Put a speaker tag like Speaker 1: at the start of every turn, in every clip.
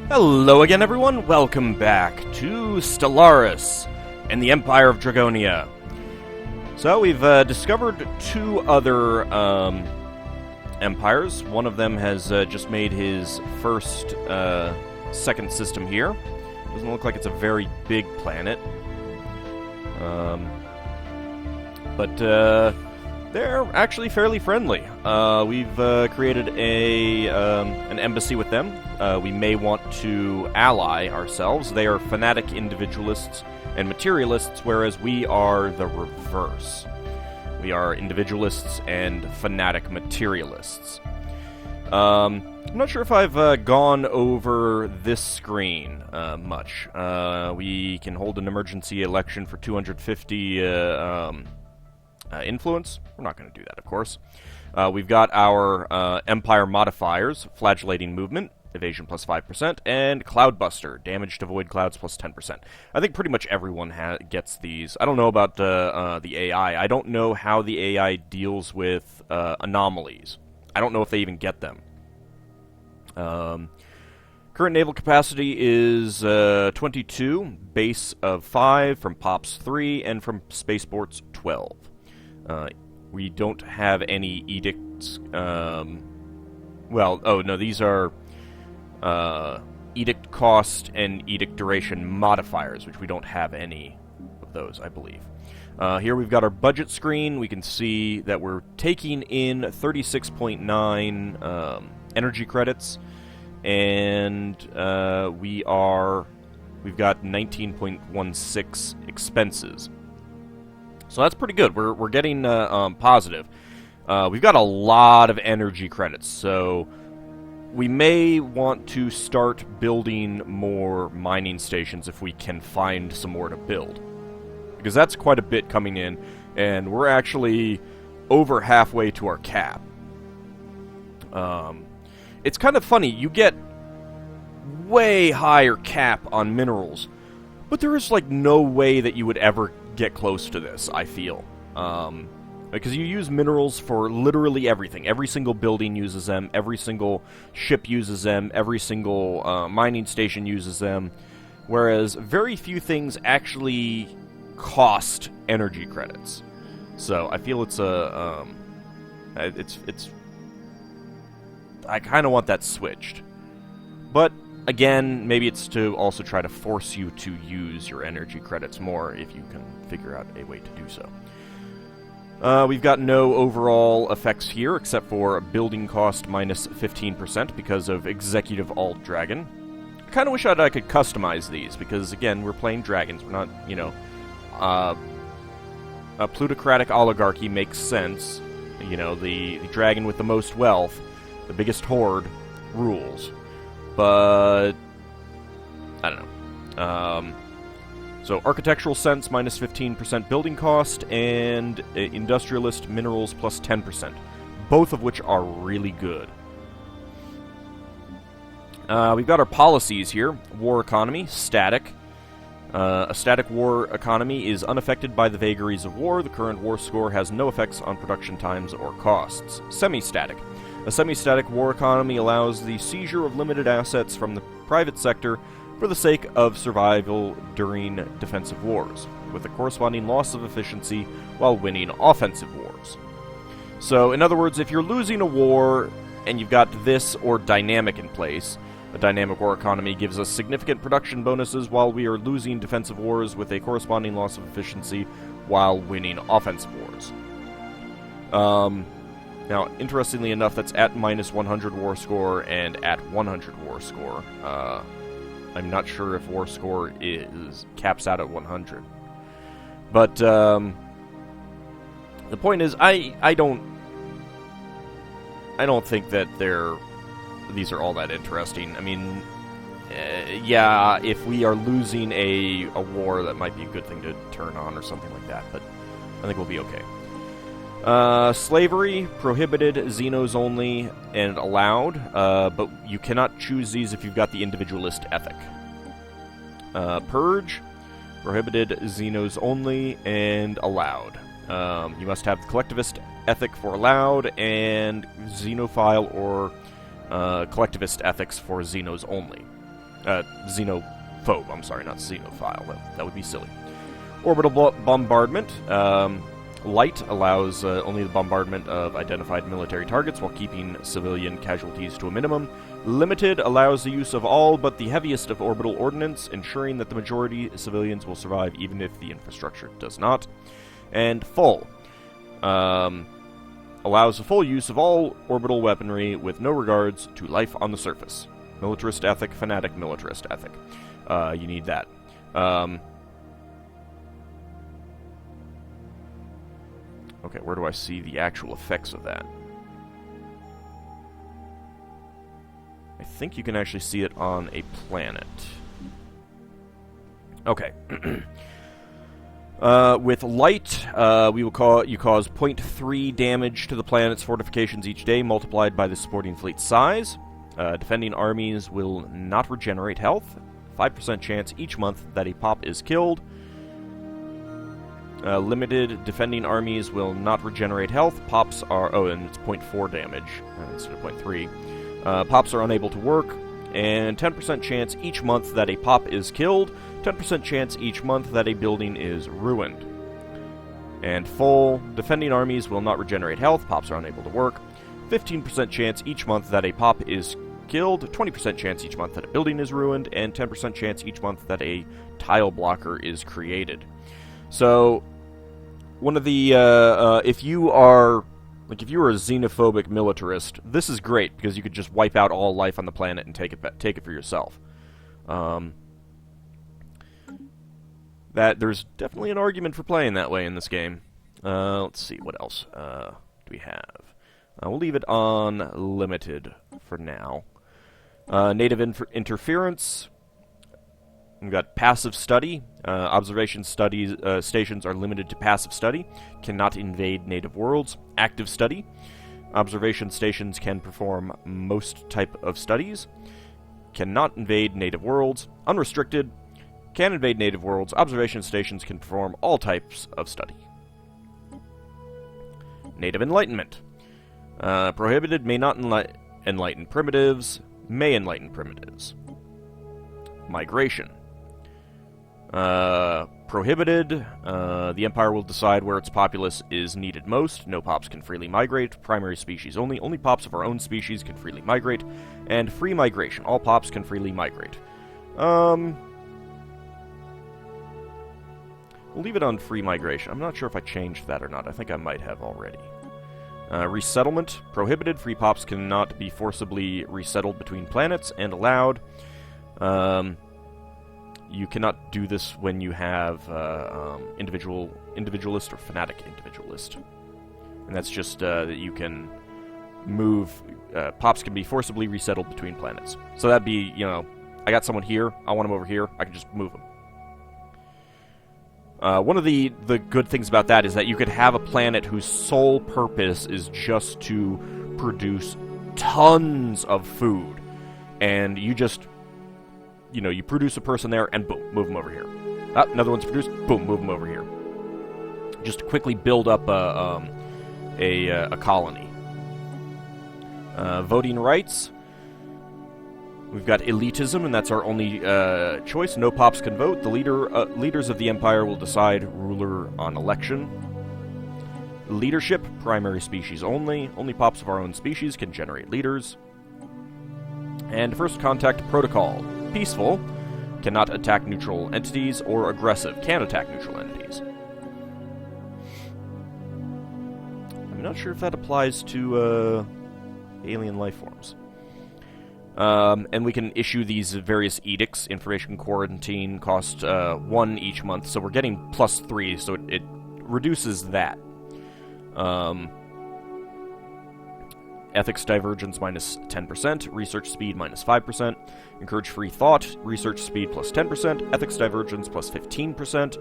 Speaker 1: Hello again, everyone. Welcome back to Stellaris and the Empire of Dragonia. So we've discovered two other empires. One of them has just made his first second system here. Doesn't look like it's a very big planet, but they're actually fairly friendly. We've created an embassy with them. We may want to ally ourselves. They are fanatic individualists and materialists, whereas we are the reverse. We are individualists and fanatic materialists. I'm not sure if I've gone over this screen much. We can hold an emergency election for 250 influence. We're not going to do that, of course. We've got our Empire modifiers, flagellating movement, evasion plus 5%, and Cloudbuster, damage to void clouds plus 10%. I think pretty much everyone gets these. I don't know about the AI. I don't know how the AI deals with anomalies. I don't know if they even get them. Current naval capacity is 22, base of 5, from POPs 3, and from spaceports 12. We don't have any edicts. These are edict cost and edict duration modifiers, which we don't have any of those, I believe. Here we've got our budget screen. We can see that we're taking in 36.9 energy credits, and we've got 19.16 expenses. So that's pretty good. We're getting positive. We've got a lot of energy credits, so we may want to start building more mining stations if we can find some more to build, because that's quite a bit coming in, and we're actually over halfway to our cap. It's kind of funny. You get way higher cap on minerals, but there is like no way that you would ever get close to this, I feel. Because you use minerals for literally everything. Every single building uses them, every single ship uses them, every single mining station uses them, whereas very few things actually cost energy credits. So I feel it's I kind of want that switched. But again, maybe it's to also try to force you to use your energy credits more if you can figure out a way to do so. We've got no overall effects here, except for building cost minus 15% because of Executive AuldDragon. I kind of wish I could customize these, because, again, we're playing dragons. We're not, a plutocratic oligarchy makes sense. You know, the dragon with the most wealth, the biggest horde, rules. But I don't know. So architectural sense minus 15% building cost, and industrialist minerals plus 10%, both of which are really good. We've got our policies here. War economy, static. A static war economy is unaffected by the vagaries of war. The current war score has no effects on production times or costs. Semi-static. A semi-static war economy allows the seizure of limited assets from the private sector for the sake of survival during defensive wars, with a corresponding loss of efficiency while winning offensive wars. So, in other words, if you're losing a war and you've got this or dynamic in place, a dynamic war economy gives us significant production bonuses while we are losing defensive wars with a corresponding loss of efficiency while winning offensive wars. Now, interestingly enough, that's at minus 100 war score and at 100 war score. I'm not sure if war score caps out at 100. But the point is, I don't think that these are all that interesting. I mean, yeah, if we are losing a war, that might be a good thing to turn on or something like that. But I think we'll be okay. Slavery, prohibited, Xenos only, and allowed, but you cannot choose these if you've got the individualist ethic. Purge, prohibited, Xenos only, and allowed. You must have the collectivist ethic for allowed, and xenophile or collectivist ethics for Xenos only. Xenophobe, I'm sorry, not xenophile. That would be silly. Orbital bombardment. Light allows only the bombardment of identified military targets while keeping civilian casualties to a minimum. Limited allows the use of all but the heaviest of orbital ordnance, ensuring that the majority of civilians will survive even if the infrastructure does not. And full allows the full use of all orbital weaponry with no regards to life on the surface. Militarist ethic, fanatic militarist ethic. You need that. Okay, where do I see the actual effects of that? I think you can actually see it on a planet. Okay. With light, you cause 0.3 damage to the planet's fortifications each day, multiplied by the supporting fleet size. Defending armies will not regenerate health. 5% chance each month that a pop is killed. Limited defending armies will not regenerate health. Pops are... Oh, and it's 0.4 damage instead of 0.3. Pops are unable to work. And 10% chance each month that a pop is killed. 10% chance each month that a building is ruined. And full defending armies will not regenerate health. Pops are unable to work. 15% chance each month that a pop is killed. 20% chance each month that a building is ruined. And 10% chance each month that a tile blocker is created. So, one of the, if you were a xenophobic militarist, this is great, because you could just wipe out all life on the planet and take it for yourself. There's definitely an argument for playing that way in this game. Let's see, what else do we have? We'll leave it on limited for now. Native interference. We've got passive study. Observation stations are limited to passive study. Cannot invade native worlds. Active study. Observation stations can perform most type of studies. Cannot invade native worlds. Unrestricted. Can invade native worlds. Observation stations can perform all types of study. Native enlightenment. Prohibited. May not enlighten primitives. May enlighten primitives. Migration. Prohibited. The Empire will decide where its populace is needed most. No pops can freely migrate. Primary species only. Only pops of our own species can freely migrate. And free migration. All pops can freely migrate. We'll leave it on free migration. I'm not sure if I changed that or not. I think I might have already. Resettlement. Prohibited. Free pops cannot be forcibly resettled between planets, and allowed. You cannot do this when you have individualist or fanatic individualist. And that's just that you can move... pops can be forcibly resettled between planets. So that'd be, I got someone here, I want him over here, I can just move him. One of the good things about that is that you could have a planet whose sole purpose is just to produce tons of food. And you just... you produce a person there, and boom, move them over here. Another one's produced, boom, move them over here. Just to quickly build up a colony. Voting rights. We've got elitism, and that's our only choice. No pops can vote. The leaders of the Empire will decide ruler on election. Leadership, primary species only. Only pops of our own species can generate leaders. And first contact protocol. Peaceful, cannot attack neutral entities, or aggressive, can attack neutral entities. I'm not sure if that applies to alien life forms. And we can issue these various edicts. Information quarantine costs 1 each month, so we're getting +3, so it reduces that. Ethics divergence minus 10%, research speed minus 5%, encourage free thought, research speed plus 10%, ethics divergence plus 15%,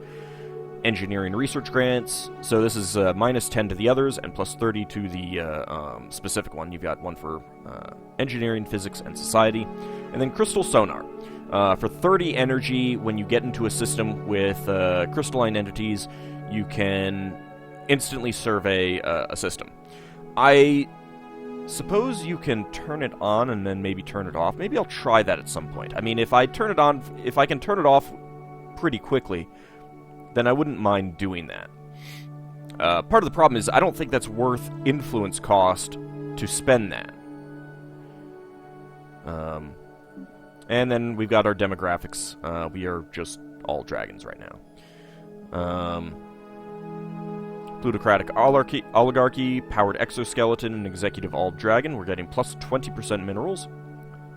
Speaker 1: engineering research grants, so this is minus 10 to the others, and plus 30 to the specific one. You've got one for engineering, physics, and society. And then crystal sonar. For 30 energy, when you get into a system with crystalline entities, you can instantly survey a system. I Suppose you can turn it on and then maybe turn it off. Maybe I'll try that at some point. I mean, if I turn it on, if I can turn it off pretty quickly, then I wouldn't mind doing that. Part of the problem is I don't think that's worth influence cost to spend that. And then we've got our demographics. We are just all dragons right now. Plutocratic oligarchy, powered exoskeleton, and executive AuldDragon. We're getting plus 20% minerals.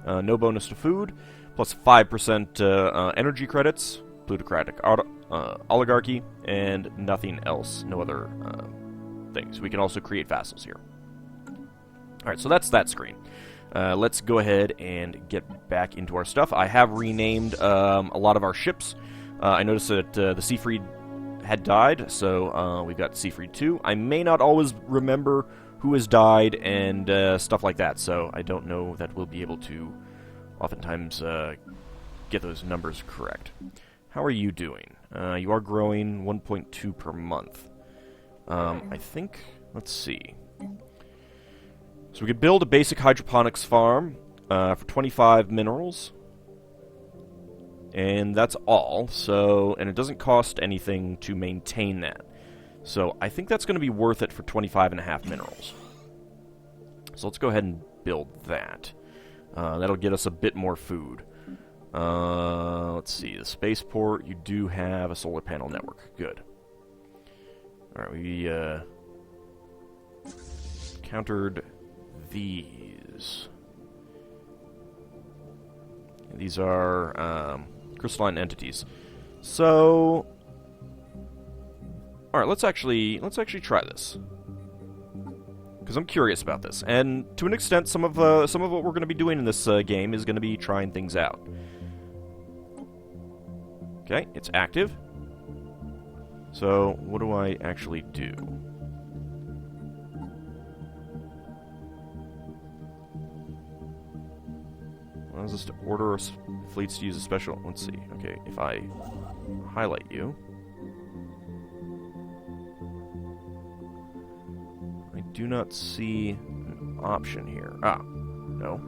Speaker 1: No bonus to food. Plus 5% energy credits. Plutocratic oligarchy, and nothing else. No other things. We can also create vassals here. Alright, so that's that screen. Let's go ahead and get back into our stuff. I have renamed a lot of our ships. I noticed that the Seafried had died, so we've got Seafried 2. I may not always remember who has died and stuff like that, so I don't know that we'll be able to oftentimes get those numbers correct. How are you doing? You are growing 1.2 per month. I think, let's see. So we could build a basic hydroponics farm for 25 minerals. And that's all, so, and it doesn't cost anything to maintain that. So I think that's going to be worth it for 25.5 minerals. So let's go ahead and build that. That'll get us a bit more food. Let's see, the spaceport, you do have a solar panel network. Good. Alright, we countered these. These are crystalline entities. So, all right, let's actually try this, because I'm curious about this, and to an extent, some of what we're going to be doing in this game is going to be trying things out. Okay, it's active. So, what do I actually do? Allows us to order our fleets to use a special... Let's see. Okay, if I highlight you... I do not see an option here. Ah, no.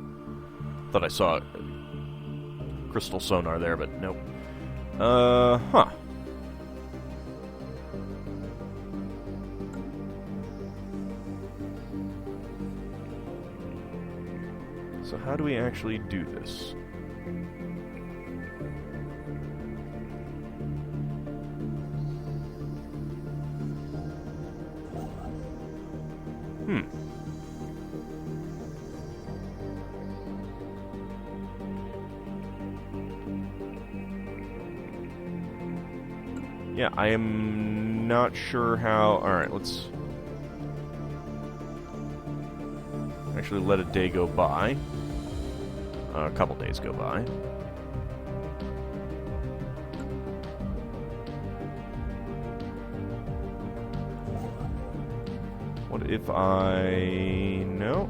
Speaker 1: Thought I saw a crystal sonar there, but nope. Huh. So how do we actually do this? Yeah, I am not sure how... Alright, let's... actually let a day go by. A couple days go by. What if I... No?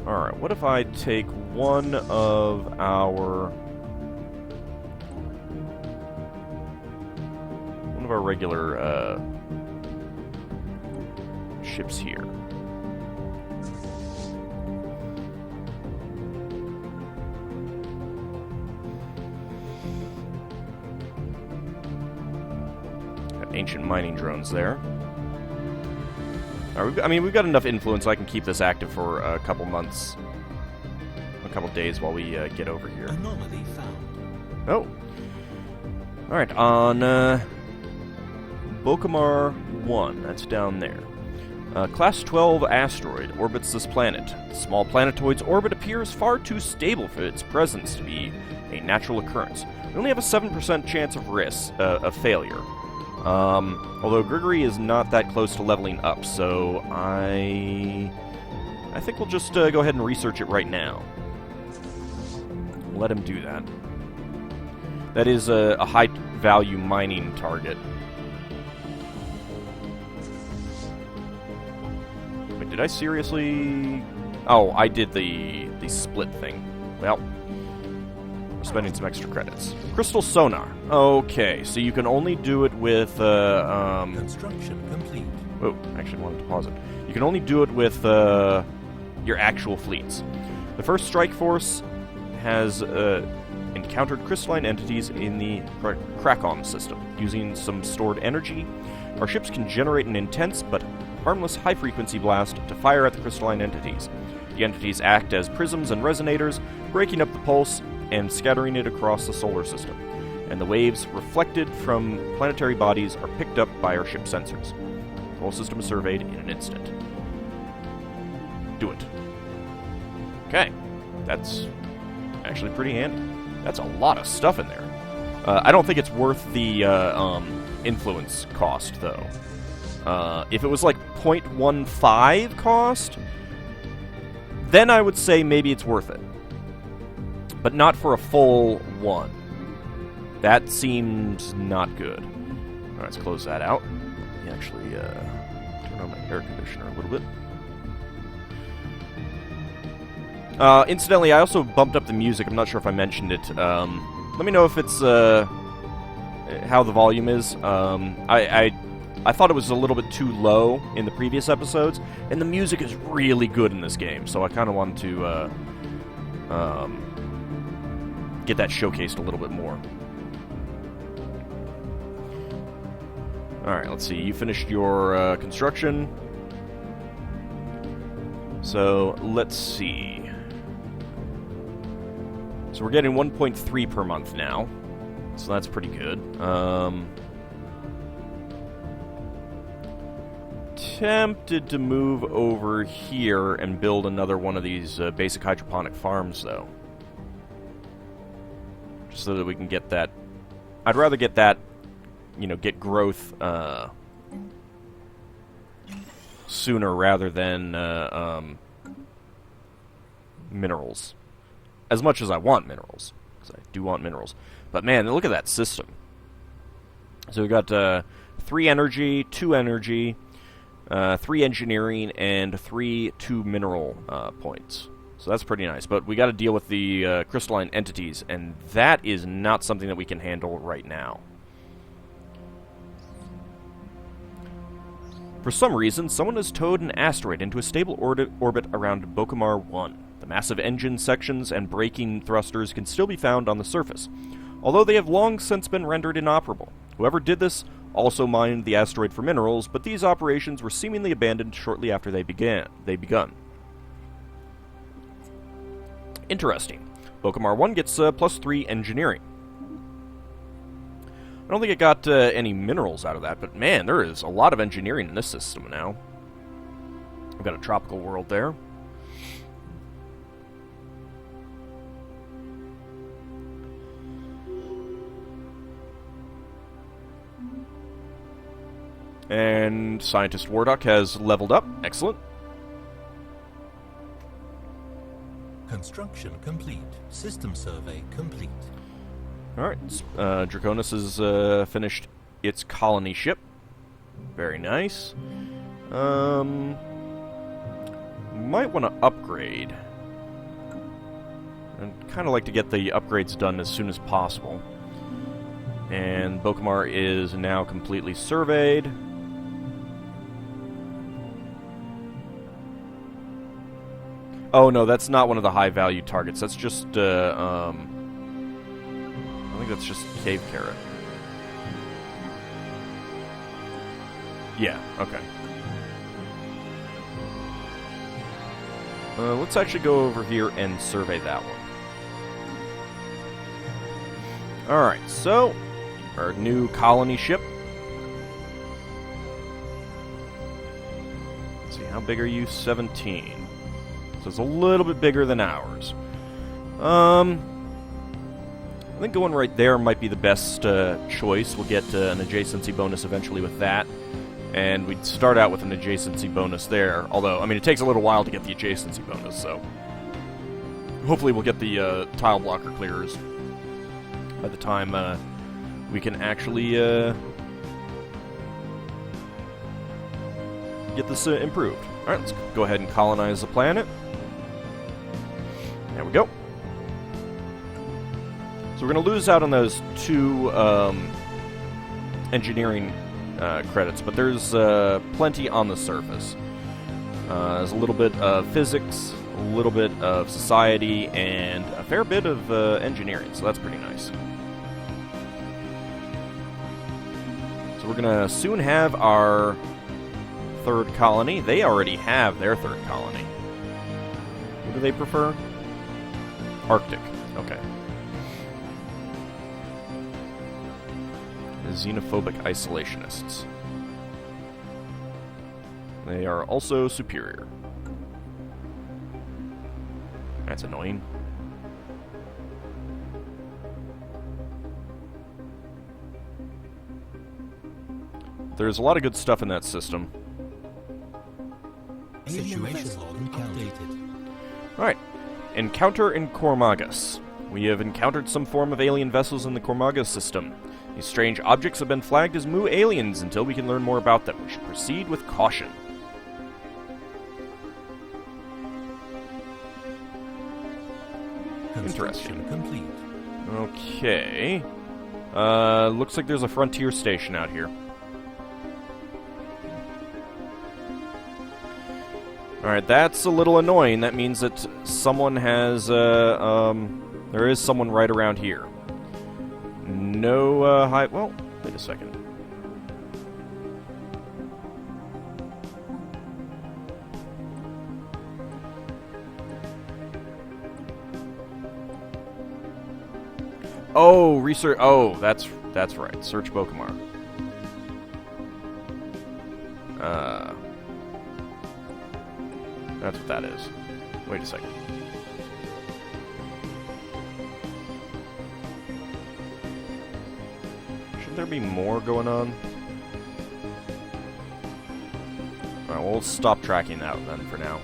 Speaker 1: Alright, what if I take one of our regular ships here. Got ancient mining drones there. I mean, we've got enough influence so I can keep this active for a couple months, a couple days while we get over here.
Speaker 2: Anomaly found.
Speaker 1: Oh. Alright, on Bokamar 1, that's down there. Class 12 asteroid orbits this planet. The small planetoid's orbit appears far too stable for its presence to be a natural occurrence. We only have a 7% chance of risk of failure. Although Grigoriy is not that close to leveling up, so I think we'll just go ahead and research it right now. Let him do that. That is a high-value mining target. Wait, did I seriously... Oh, I did the split thing. Well, we're spending some extra credits. Crystal sonar. Okay, so you can only do it with...
Speaker 2: Construction complete.
Speaker 1: Oh, actually wanted to pause it. You can only do it with your actual fleets. The first strike force has encountered crystalline entities in the Krakom system. Using some stored energy, our ships can generate an intense but harmless high-frequency blast to fire at the crystalline entities. The entities act as prisms and resonators, breaking up the pulse and scattering it across the solar system. And the waves reflected from planetary bodies are picked up by our ship sensors. The whole system is surveyed in an instant. Do it. Okay. That's actually pretty handy. That's a lot of stuff in there. I don't think it's worth the influence cost, though. If it was like 0.15 cost, then I would say maybe it's worth it. But not for a full one. That seems not good. Alright, let's close that out. Let me actually turn on my air conditioner a little bit. Incidentally, I also bumped up the music. I'm not sure if I mentioned it. Let me know if it's how the volume is. I thought it was a little bit too low in the previous episodes, and the music is really good in this game, so I kind of wanted to get that showcased a little bit more. Alright, let's see. You finished your construction. So, let's see. So we're getting 1.3 per month now. So that's pretty good. Tempted to move over here and build another one of these basic hydroponic farms, though. Just so that we can get that. I'd rather get that, you know, get growth sooner rather than minerals. As much as I want minerals, because I do want minerals. But man, look at that system. So we've got 3 energy, 2 energy, 3 engineering, and 2 mineral points. So that's pretty nice. But we got to deal with the crystalline entities, and that is not something that we can handle right now. For some reason, someone has towed an asteroid into a stable orbit around Bokamar 1. The massive engine sections and braking thrusters can still be found on the surface, although they have long since been rendered inoperable. Whoever did this also mined the asteroid for minerals, but these operations were seemingly abandoned shortly after they begun. Interesting. Bokamar 1 gets +3 engineering. I don't think it got any minerals out of that, but man, there is a lot of engineering in this system now. We've got a tropical world there. And Scientist Warduck has leveled up. Excellent.
Speaker 3: Construction complete. System survey complete.
Speaker 1: Alright. Draconis has finished its colony ship. Very nice. Might want to upgrade. I'd kind of like to get the upgrades done as soon as possible. And Bokamar is now completely surveyed. Oh no, that's not one of the high-value targets. That's just, I think that's just Cave Carrot. Yeah, okay. Let's actually go over here and survey that one. Alright, so, our new colony ship. Let's see, how big are you? 17. So it's a little bit bigger than ours. I think going right there might be the best choice. We'll get an adjacency bonus eventually with that. And we'd start out with an adjacency bonus there. Although, I mean, it takes a little while to get the adjacency bonus, so... Hopefully we'll get the tile blocker clearers by the time we can actually get this improved. Alright, let's go ahead and colonize the planet. There we go. So we're going to lose out on those 2 engineering credits, but there's plenty on the surface. There's a little bit of physics, a little bit of society, and a fair bit of engineering, so that's pretty nice. So we're gonna soon have our third colony. They already have their third colony. What do they prefer? Arctic. Okay. Xenophobic isolationists. They are also superior. That's annoying. There's a lot of good stuff in that system.
Speaker 3: Situation log updated.
Speaker 1: Alright. Encounter in Cormagus. We have encountered some form of alien vessels in the Cormagus system. These strange objects have been flagged as Mu aliens until we can learn more about them. We should proceed with caution.
Speaker 3: Construction
Speaker 1: Interesting.
Speaker 3: complete.
Speaker 1: Okay. Looks like there's a frontier station out here. Alright, that's a little annoying. That means that someone has, there is someone right around here. No, well, wait a second. Oh, research, oh, that's right. Search Bokamar. That's what that is. Wait a second. Should there be more going on? Alright, we'll stop tracking that then for now.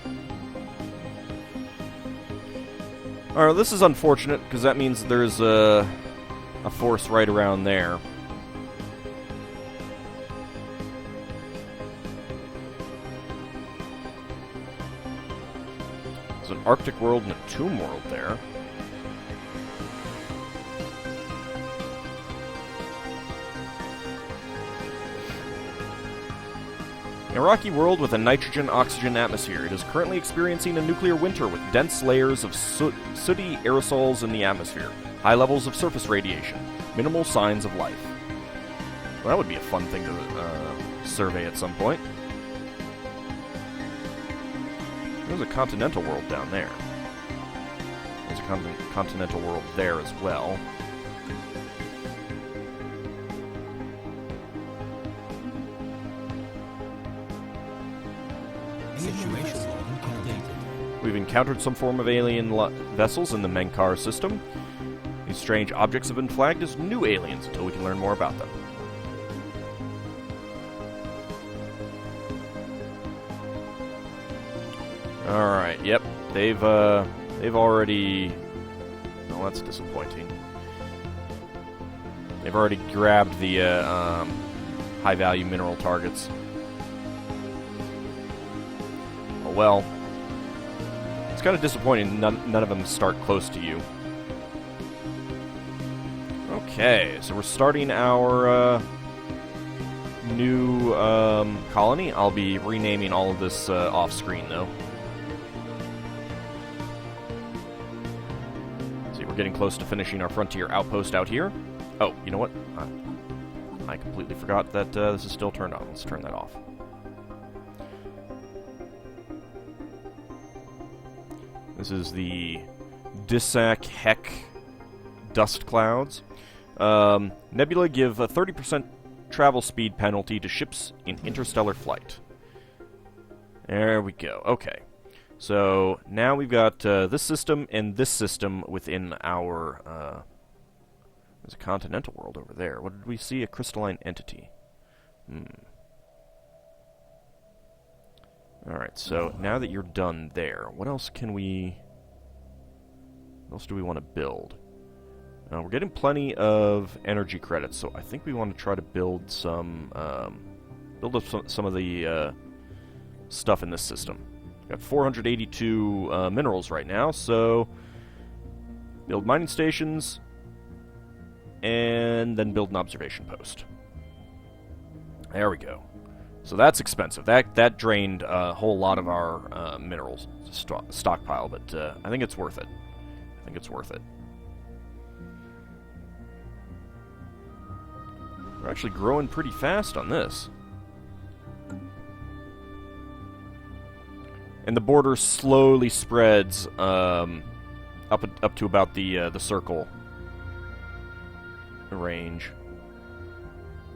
Speaker 1: Alright, this is unfortunate, because that means there's a force right around there. There's an Arctic world and a Tomb world there. A rocky world with a nitrogen-oxygen atmosphere. It is currently experiencing a nuclear winter with dense layers of sooty aerosols in the atmosphere, high levels of surface radiation, minimal signs of life. Well, that would be a fun thing to survey at some point. There's a continental world down there. There's a continental world there as well. We've encountered some form of alien vessels in the Menkar system. These strange objects have been flagged as new aliens until we can learn more about them. Alright, yep. They've already... Oh, that's disappointing. They've already grabbed the high-value mineral targets. Oh well. It's kind of disappointing none of them start close to you. Okay, so we're starting our new colony. I'll be renaming all of this off-screen, though. See, we're getting close to finishing our frontier outpost out here. Oh, you know what? I completely forgot that this is still turned on. Let's turn that off. This is the Dissac Heck dust clouds. Nebula give a 30% travel speed penalty to ships in interstellar flight. There we go. Okay. So now we've got this system and this system within our... there's a continental world over there. What did we see? A crystalline entity. Alright, so now that you're done there, what else can we... What else do we want to build? We're getting plenty of energy credits, so I think we want to try to build some... build up some of the stuff in this system. We've got 482 minerals right now, so... Build mining stations, and then build an observation post. There we go. So that's expensive. That drained a whole lot of our minerals stockpile, but I think it's worth it. I think it's worth it. We're actually growing pretty fast on this. And the border slowly spreads up to about the circle range.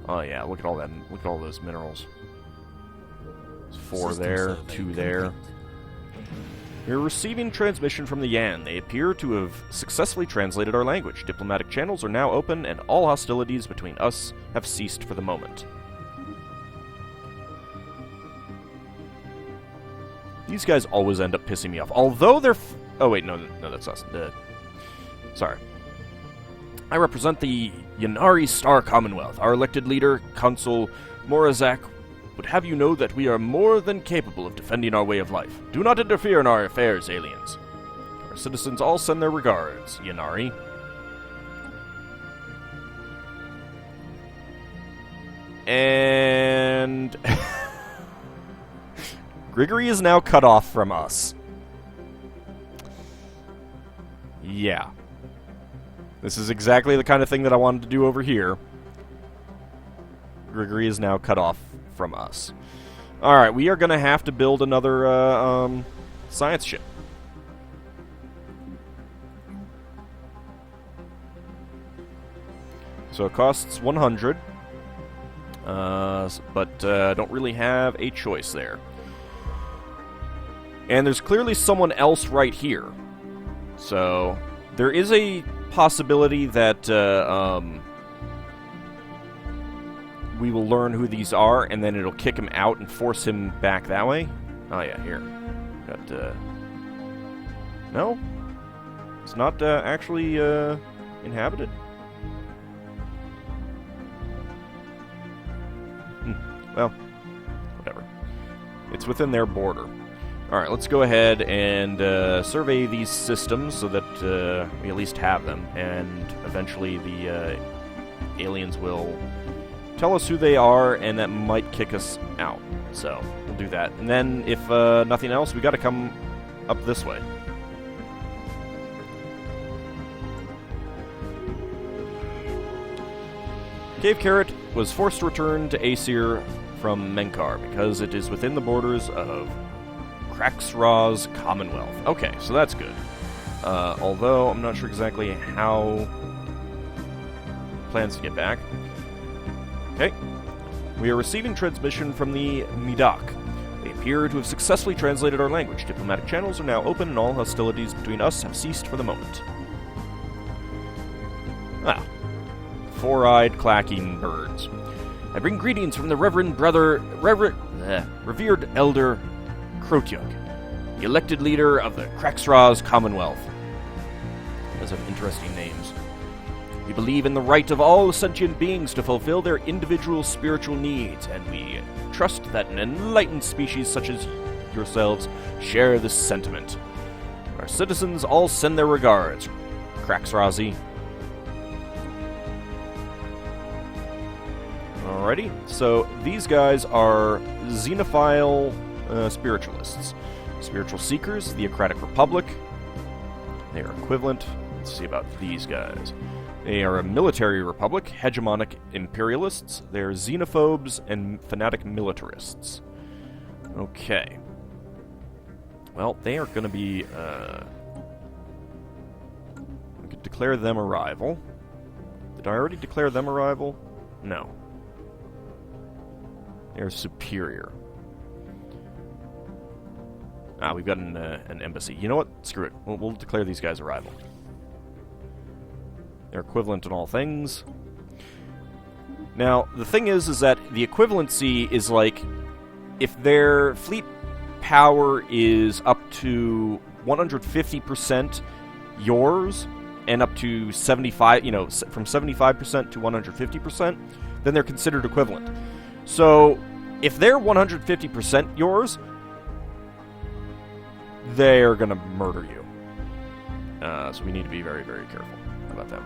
Speaker 1: Oh yeah, look at all that. Look at all those minerals. There's 4 there, 2 there. We're receiving transmission from the Yan. They appear to have successfully translated our language. Diplomatic channels are now open, and all hostilities between us have ceased for the moment. These guys always end up pissing me off. Although they're... oh, wait, no, that's us. Sorry. I represent the Yanari Star Commonwealth. Our elected leader, Consul Morazak, would have you know that we are more than capable of defending our way of life. Do not interfere in our affairs, aliens. Our citizens all send their regards, Yanari. And... Grigoriy is now cut off from us. Yeah. This is exactly the kind of thing that I wanted to do over here. Grigoriy is now cut off from us. Alright, we are going to have to build another science ship. So it costs 100. But don't really have a choice there. And there's clearly someone else right here. So there is a possibility that we will learn who these are, and then it'll kick him out and force him back that way. Oh yeah, here. Got, no? It's not actually inhabited? Well, whatever. It's within their border. Alright, let's go ahead and survey these systems so that we at least have them, and eventually the aliens will tell us who they are, and that might kick us out. So, we'll do that. And then, if nothing else, we gotta come up this way. Cave Carrot was forced to return to Aesir from Menkar because it is within the borders of Kraxra's Commonwealth. Okay, so that's good. Although, I'm not sure exactly how... plans to get back. Okay. We are receiving transmission from the Midak. They appear to have successfully translated our language. Diplomatic channels are now open, and all hostilities between us have ceased for the moment. Ah. 4-eyed, clacking birds. I bring greetings from the revered elder Krotyuk, the elected leader of the Kraxra's Commonwealth. Those have interesting names. We believe in the right of all sentient beings to fulfill their individual spiritual needs, and we trust that an enlightened species such as yourselves share this sentiment. Our citizens all send their regards, Kraxrazi. Alrighty, so these guys are xenophile spiritualists. Spiritual seekers, theocratic republic. They are equivalent. Let's see about these guys. They are a military republic, hegemonic imperialists. They're xenophobes and fanatic militarists. Okay. Well, they are going to be... we could declare them a rival. Did I already declare them a rival? No. They're superior. Ah, we've got an embassy. You know what? Screw it. We'll declare these guys a rival. They're equivalent in all things. Now, the thing is that the equivalency is like, if their fleet power is up to 150% yours, and up to 75, from 75% to 150%, then they're considered equivalent. So, if they're 150% yours, they're gonna murder you. So we need to be very, very careful about that.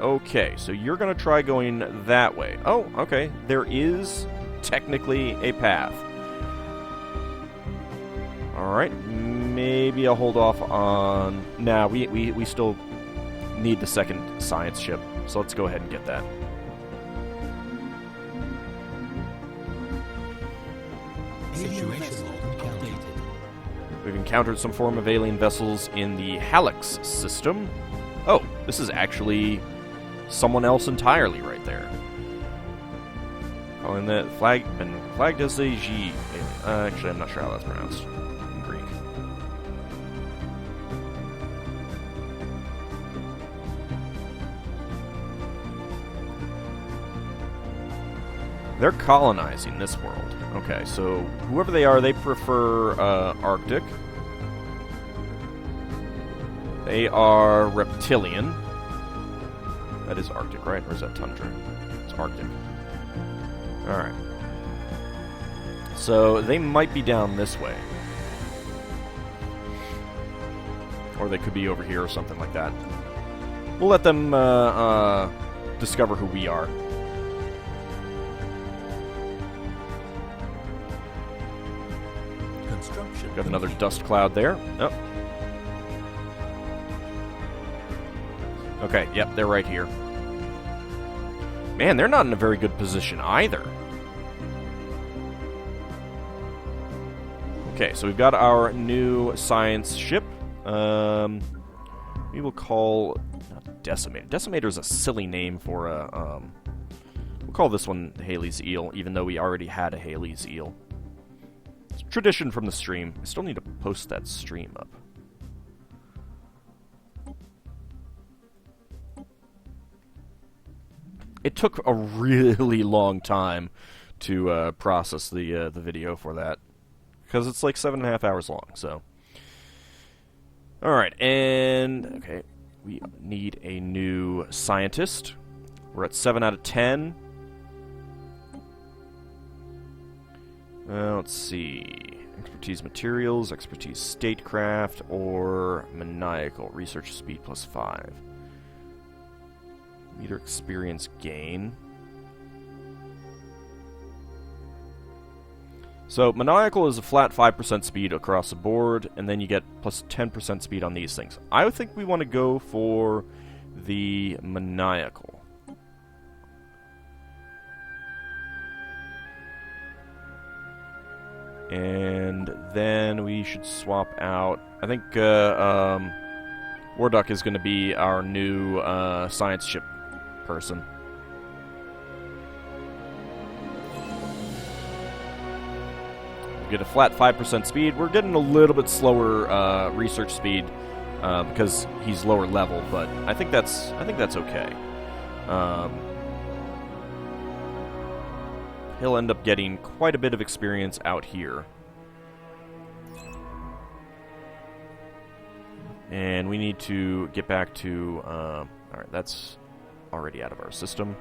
Speaker 1: Okay, so you're going to try going that way. Oh, okay. There is technically a path. Alright, maybe I'll hold off on... Nah, we still need the second science ship, so let's go ahead and get that.
Speaker 3: Situation log updated.
Speaker 1: We've encountered some form of alien vessels in the Hallex system. Oh, this is actually someone else entirely right there. Calling that flagged as a G. Actually, I'm not sure how that's pronounced in Greek. They're colonizing this world. Okay, so whoever they are, they prefer Arctic. They are reptilian. That is Arctic, right? Or is that tundra? It's Arctic. Alright. So they might be down this way. Or they could be over here or something like that. We'll let them discover who we are.
Speaker 3: Construction.
Speaker 1: Got another dust cloud there. Oh. Okay, yep, they're right here. Man, they're not in a very good position either. Okay, so we've got our new science ship. We will call... Not Decimator. Decimator is a silly name for a... We'll call this one Haley's Eel, even though we already had a Haley's Eel. It's tradition from the stream. I still need to post that stream up. It took a really long time to process the video for that, because it's like 7.5 hours long. So, all right, and okay, we need a new scientist. We're at 7 out of 10. Let's see, expertise materials, expertise statecraft, or maniacal research speed +5. Meter experience gain. So, maniacal is a flat 5% speed across the board, and then you get plus 10% speed on these things. I would think we want to go for the maniacal. And then we should swap out... I think Warduck is going to be our new science ship person. We get a flat 5% speed. We're getting a little bit slower research speed because he's lower level, but I think that's okay. He'll end up getting quite a bit of experience out here. And we need to get back to... Alright, that's already out of our system.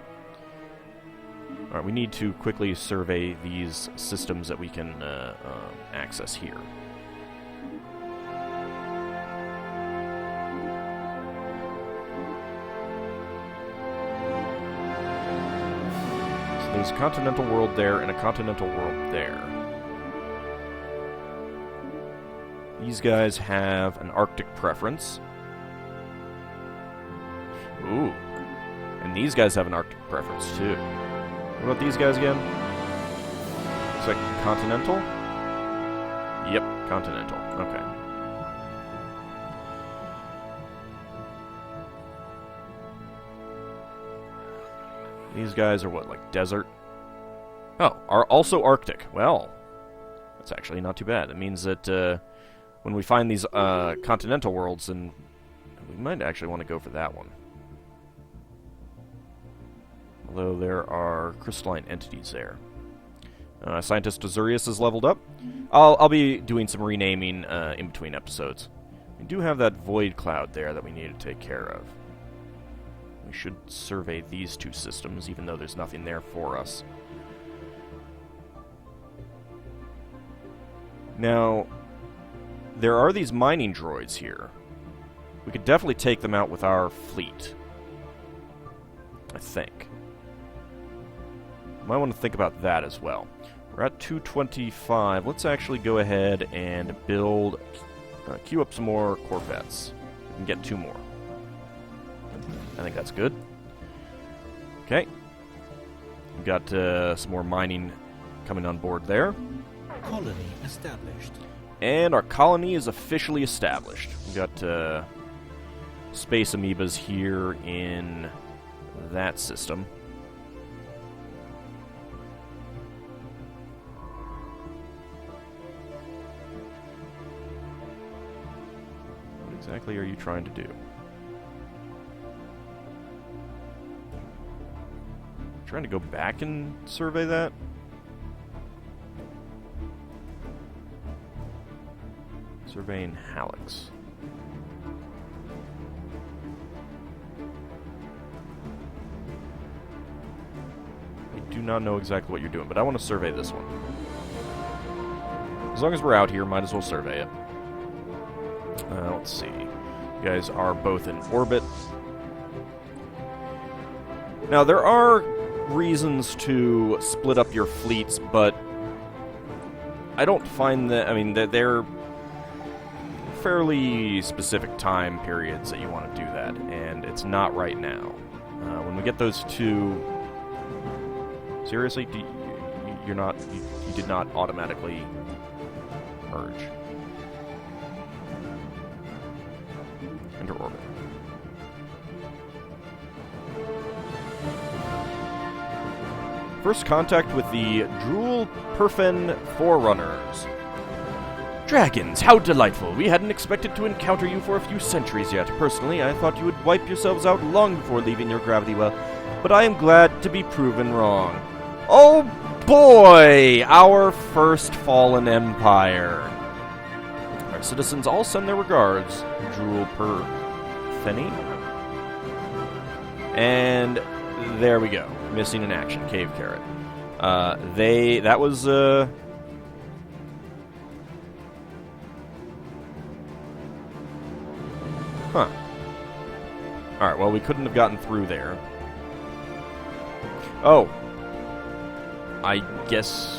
Speaker 1: Alright, we need to quickly survey these systems that we can access here. So there's a continental world there and a continental world there. These guys have an Arctic preference. Ooh. And these guys have an Arctic preference, too. What about these guys again? Looks like continental? Yep, continental. Okay. These guys are what, like desert? Oh, are also Arctic. Well, that's actually not too bad. It means that when we find these continental worlds, then we might actually want to go for that one. Although there are crystalline entities there. Scientist Azurius is leveled up. I'll be doing some renaming in between episodes. We do have that void cloud there that we need to take care of. We should survey these two systems, even though there's nothing there for us. Now, there are these mining droids here. We could definitely take them out with our fleet. I think. Might want to think about that as well. We're at 225. Let's actually go ahead and build, queue up some more Corvettes. We can get 2 more. I think that's good. Okay. We've got some more mining coming on board there.
Speaker 2: Colony established.
Speaker 1: And our colony is officially established. We've got space amoebas here in that system. What exactly are you trying to do? Trying to go back and survey that? Surveying Hallex. I do not know exactly what you're doing, but I want to survey this one. As long as we're out here, might as well survey it. Let's see. You guys are both in orbit. Now, there are reasons to split up your fleets, but I don't find that... I mean, they're fairly specific time periods that you want to do that, and it's not right now. When we get those 2... Seriously? You did not automatically merge. Enter orbit. First contact with the Drool Perfen Forerunners. Dragons, how delightful! We hadn't expected to encounter you for a few centuries yet. Personally, I thought you would wipe yourselves out long before leaving your gravity well, but I am glad to be proven wrong. Oh boy! Our first fallen empire. Our citizens all send their regards. Drool Perfeni. And there we go. Missing in action. Cave Carrot. That was, Huh. Alright, well, we couldn't have gotten through there. Oh. I guess...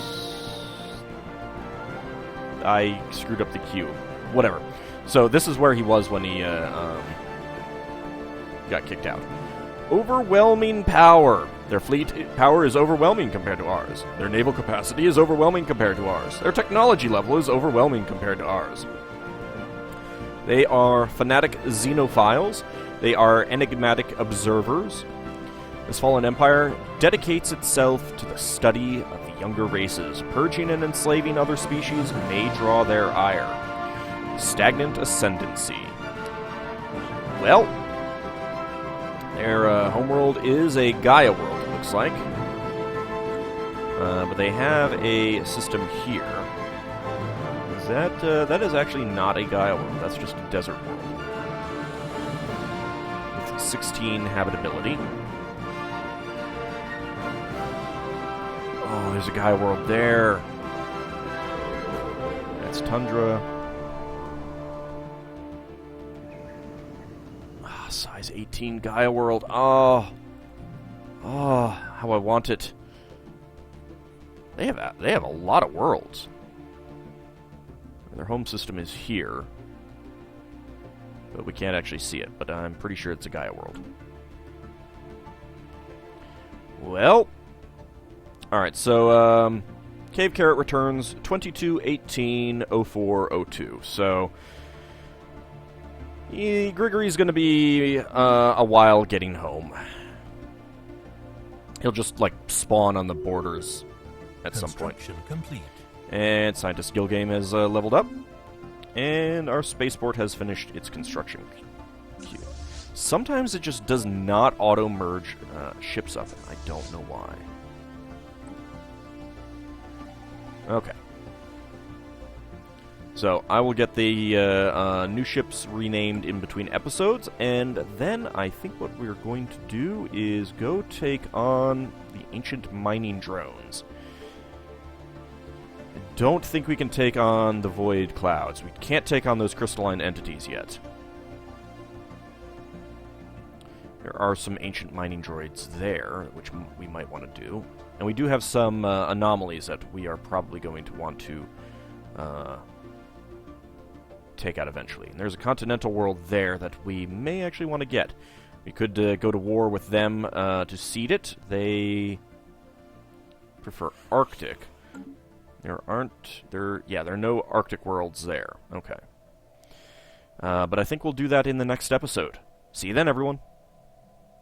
Speaker 1: I screwed up the queue. Whatever. So, this is where he was when he, got kicked out. Overwhelming power. Their fleet power is overwhelming compared to ours. Their naval capacity is overwhelming compared to ours. Their technology level is overwhelming compared to ours. They are fanatic xenophiles. They are enigmatic observers. This fallen empire dedicates itself to the study of the younger races. Purging and enslaving other species may draw their ire. Stagnant ascendancy. Well, their homeworld is a Gaia world, it looks like. But they have a system here. That is actually not a Gaia world. That's just a desert world. With 16 habitability. Oh, there's a Gaia world there. That's tundra. Size 18 Gaia world. Oh, how I want it. They have a lot of worlds. Their home system is here, but we can't actually see it. But I'm pretty sure it's a Gaia world. Well, all right. So Cave Carrot returns 22/18/04/02. So. Grigori's going to be a while getting home. He'll just, like, spawn on the borders at some point.
Speaker 3: Complete.
Speaker 1: And Scientist Skill Game has leveled up. And our spaceport has finished its construction queue. Sometimes it just does not auto-merge ships up. I don't know why. Okay. So, I will get the new ships renamed in between episodes, and then I think what we're going to do is go take on the ancient mining drones. I don't think we can take on the void clouds. We can't take on those crystalline entities yet. There are some ancient mining droids there, which we might want to do. And we do have some anomalies that we are probably going to want to take out eventually. And there's a continental world there that we may actually want to get. We could go to war with them to cede it. They prefer Arctic. There are no Arctic worlds there. Okay. But I think we'll do that in the next episode. See you then, everyone.